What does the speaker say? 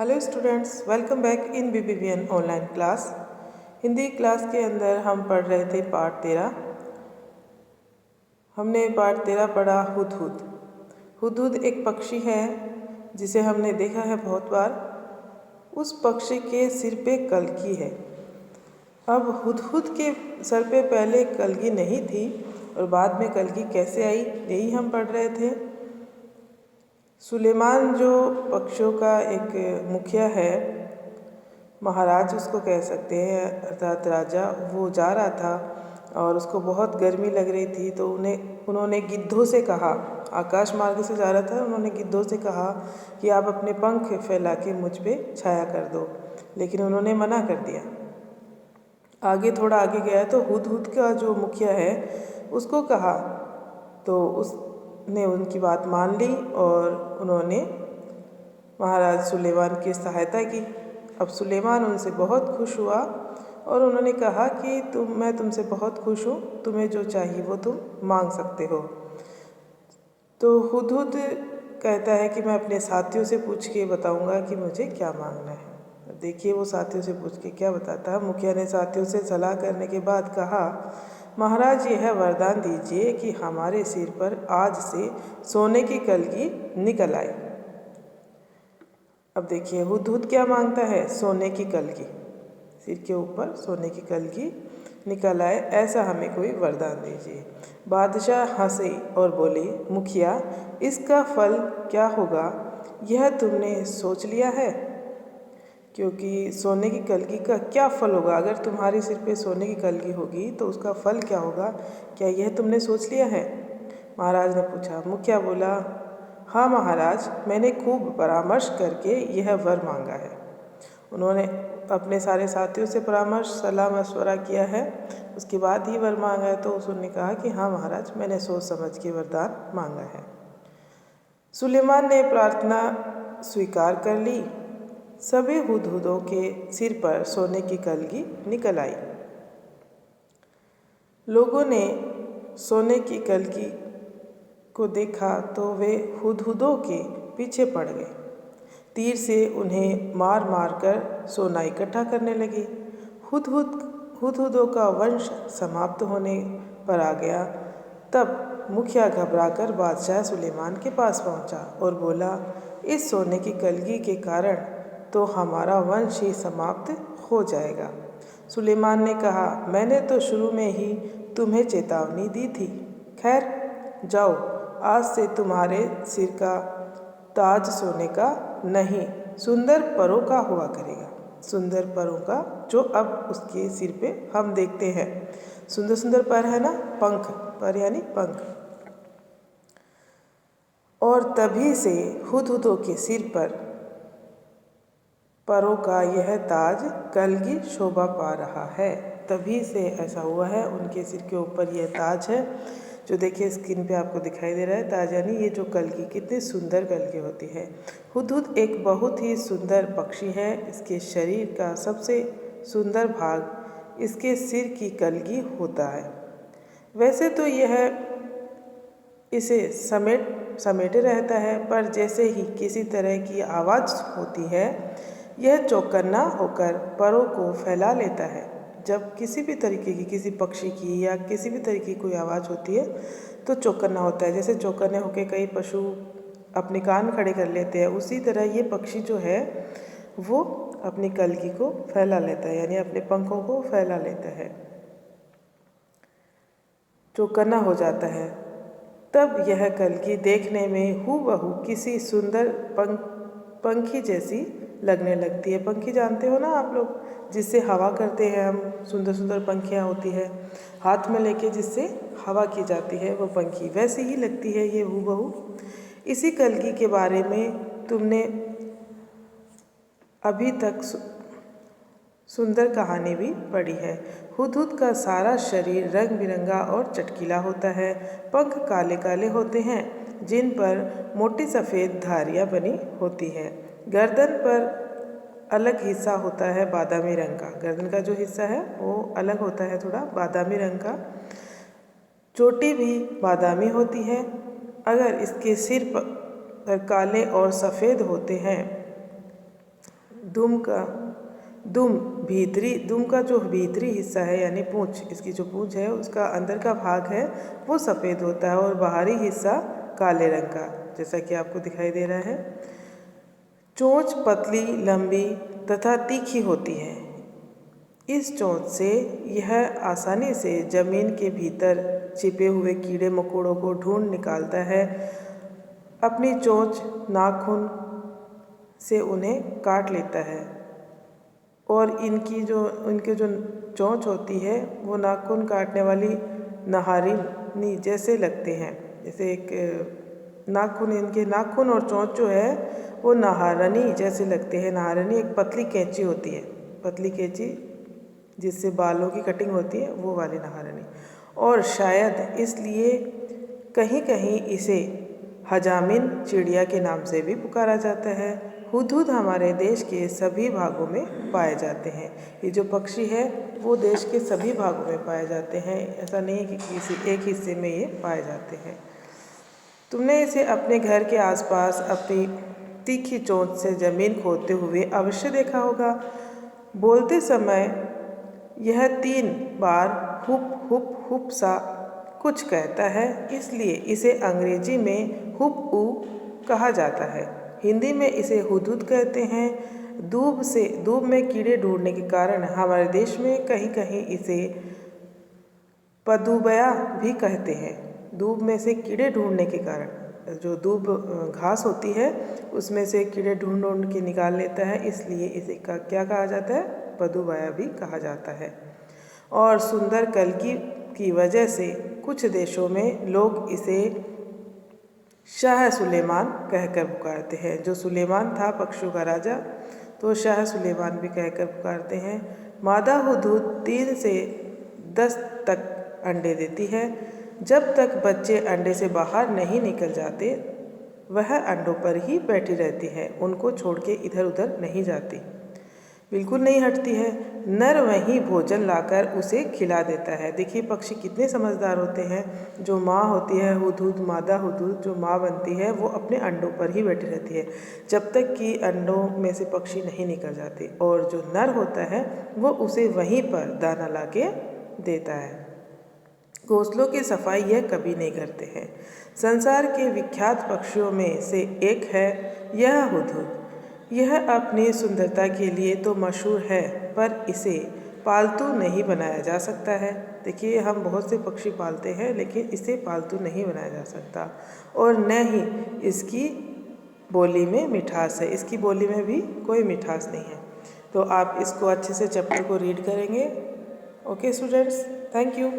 Hello students, welcome back in BBVN online class. Hindi class के अंदर हम पढ़ रहे थे पाठ 13। हमने पाठ 13 पढ़ा हुदहुद। हुदहुद एक पक्षी है जिसे हमने देखा है बहुत बार। उस पक्षी के सिर पे कलगी है। अब हुदहुद के सर पे पहले कलगी नहीं थी और बाद में कलगी कैसे आई, यही हम पढ़ रहे थे। सुलेमान जो पक्षियों का एक मुखिया है, महाराज उसको कह सकते हैं, अर्थात राजा, वो जा रहा था और उसको बहुत गर्मी लग रही थी तो उन्होंने गिद्धों से कहा, आकाश मार्ग से जा रहा था, उन्होंने गिद्धों से कहा कि आप अपने पंख फैला के मुझ पे छाया कर दो, लेकिन उन्होंने मना कर दिया। थोड़ा आगे गया तो हुदहुद का जो मुखिया है उसको कहा तो उसने उनकी बात मान ली और उन्होंने महाराज सुलेमान की सहायता की। अब सुलेमान उनसे बहुत खुश हुआ और उन्होंने कहा कि मैं तुमसे बहुत खुश हूँ, तुम्हें जो चाहिए वो तुम मांग सकते हो। तो हुदहुद कहता है कि मैं अपने साथियों से पूछ के बताऊँगा कि मुझे क्या मांगना है। देखिए वो साथियों से पूछ के क्या बताता है। मुखिया ने साथियों से सलाह करने के बाद कहा, महाराज यह वरदान दीजिए कि हमारे सिर पर आज से सोने की कलगी निकल आए। अब देखिए हुदहुद क्या मांगता है, सोने की कलगी, सिर के ऊपर सोने की कलगी निकल आए, ऐसा हमें कोई वरदान दीजिए। बादशाह हंसे और बोले, मुखिया इसका फल क्या होगा यह तुमने सोच लिया है? क्योंकि सोने की कलगी का क्या फल होगा, अगर तुम्हारे सिर पे सोने की कलगी होगी तो उसका फल क्या होगा, क्या यह तुमने सोच लिया है? महाराज ने पूछा। मुखिया बोला, हाँ महाराज, मैंने खूब परामर्श करके यह वर मांगा है। उन्होंने अपने सारे साथियों से परामर्श सलाह मशवरा किया है, उसके बाद ही वर मांगा है। तो उसने कहा कि हाँ महाराज, मैंने सोच समझ के वरदान मांगा है। सुलेमान ने प्रार्थना स्वीकार कर ली। सभी हुदहुदों के सिर पर सोने की कलगी निकल आई। लोगों ने सोने की कलगी को देखा तो वे हुदहुदों के पीछे पड़ गए। तीर से उन्हें मार मार कर सोना इकट्ठा करने लगे। हुदहुदों का वंश समाप्त होने पर आ गया। तब मुखिया घबराकर बादशाह सुलेमान के पास पहुंचा और बोला, इस सोने की कलगी के कारण तो हमारा वंश ही समाप्त हो जाएगा। सुलेमान ने कहा, मैंने तो शुरू में ही तुम्हें चेतावनी दी थी। खैर जाओ, आज से तुम्हारे सिर का ताज सोने का नहीं, सुंदर परों का हुआ करेगा। सुंदर परों का, जो अब उसके सिर पे हम देखते हैं। सुंदर सुंदर पर है ना, पंख, पर यानी पंख। और तभी से हुदहुदों के सिर पर परों का यह ताज कलगी शोभा पा रहा है। तभी से ऐसा हुआ है, उनके सिर के ऊपर यह ताज है जो देखिए स्क्रीन पे आपको दिखाई दे रहा है। ताज यानी ये जो कलगी, कितनी सुंदर कलगी होती है। हुदहुद एक बहुत ही सुंदर पक्षी है। इसके शरीर का सबसे सुंदर भाग इसके सिर की कलगी होता है। वैसे तो यह इसे समेटे रहता है, पर जैसे ही किसी तरह की आवाज़ होती है यह चौकन्ना होकर परों को फैला लेता है। जब किसी भी तरीके की, किसी पक्षी की या किसी भी तरीके की कोई आवाज़ होती है तो चौकन्ना होता है। जैसे चौकन्ने होकर कई पशु अपने कान खड़े कर लेते हैं, उसी तरह ये पक्षी जो है वो अपनी कलगी को फैला लेता है, यानी अपने पंखों को फैला लेता है, चौकन्ना हो जाता है। तब यह कलगी देखने में हूबहू किसी सुंदर पंखी जैसी लगने लगती है। पंखी जानते हो ना आप लोग, जिससे हवा करते हैं हम, सुंदर सुंदर पंखियाँ होती है हाथ में लेके जिससे हवा की जाती है, वो पंखी वैसी ही लगती है ये हूबहू। इसी कलगी के बारे में तुमने अभी तक सुंदर कहानी भी पढ़ी है। हुदहुद का सारा शरीर रंग बिरंगा और चटकीला होता है। पंख काले काले होते हैं जिन पर मोटी सफ़ेद धारियाँ बनी होती हैं। गर्दन पर अलग हिस्सा होता है बादामी रंग का। गर्दन का जो हिस्सा है वो अलग होता है, थोड़ा बादामी रंग का। चोटी भी बादामी होती है। अगर इसके सिर पर काले और सफ़ेद होते हैं दुम का जो भीतरी हिस्सा है यानी पूँछ, इसकी जो पूँछ है उसका अंदर का भाग है वो सफ़ेद होता है और बाहरी हिस्सा काले रंग का, जैसा कि आपको दिखाई दे रहा है। चोंच पतली, लंबी तथा तीखी होती है। इस चोंच से यह आसानी से ज़मीन के भीतर छिपे हुए कीड़े मकोड़ों को ढूंढ निकालता है। अपनी चोंच नाखून से उन्हें काट लेता है और इनके जो चोंच होती है वो नाखून काटने वाली नहारिनी जैसे लगते हैं। जैसे एक इनके नाखून और चोंच जो है वो नहारनी जैसे लगते हैं। नहारनी एक पतली कैंची होती है, पतली कैंची जिससे बालों की कटिंग होती है, वो वाली नहारनी। और शायद इसलिए कहीं कहीं इसे हजामिन चिड़िया के नाम से भी पुकारा जाता है। हुदहुद हमारे देश के सभी भागों में पाए जाते हैं। ये जो पक्षी है वो देश के सभी भागों में पाए जाते हैं, ऐसा नहीं है कि किसी एक हिस्से में ये पाए जाते हैं। तुमने इसे अपने घर के आसपास अपनी तीखी चोंच से ज़मीन खोदते हुए अवश्य देखा होगा। बोलते समय यह 3 बार हुप हुप हुप सा कुछ कहता है, इसलिए इसे अंग्रेजी में हुप ऊ कहा जाता है। हिंदी में इसे हुदहुद कहते हैं। दूब में कीड़े ढूंढने के कारण हमारे देश में कहीं कहीं इसे पदुबया भी कहते हैं। दूब में से कीड़े ढूंढने के कारण, जो दूब घास होती है उसमें से कीड़े ढूंढ के निकाल लेता है, इसलिए इसे क्या कहा जाता है? पदुबया भी कहा जाता है। और सुंदर कलगी की वजह से कुछ देशों में लोग इसे शाह सुलेमान कहकर पुकारते हैं। जो सुलेमान था पक्षियों का राजा, तो शाह सुलेमान भी कहकर पुकारते हैं। मादा हुदहुद 3 से 10 तक अंडे देती है। जब तक बच्चे अंडे से बाहर नहीं निकल जाते वह अंडों पर ही बैठी रहती है, उनको छोड़ के इधर उधर नहीं जाती, बिल्कुल नहीं हटती है। नर वहीं भोजन लाकर उसे खिला देता है। देखिए पक्षी कितने समझदार होते हैं। जो माँ होती है हुदहुद, मादा हुदहुद जो माँ बनती है वो अपने अंडों पर ही बैठी रहती है जब तक कि अंडों में से पक्षी नहीं निकल जाते, और जो नर होता है वो उसे वहीं पर दाना लाके देता है। घोंसलों की सफाई यह कभी नहीं करते हैं। संसार के विख्यात पक्षियों में से एक है यह हुदहुद। यह अपनी सुंदरता के लिए तो मशहूर है, पर इसे पालतू नहीं बनाया जा सकता है। देखिए हम बहुत से पक्षी पालते हैं लेकिन इसे पालतू नहीं बनाया जा सकता, और न ही इसकी बोली में मिठास है। इसकी बोली में भी कोई मिठास नहीं है। तो आप इसको अच्छे से चैप्टर को रीड करेंगे। Okay students, thank you.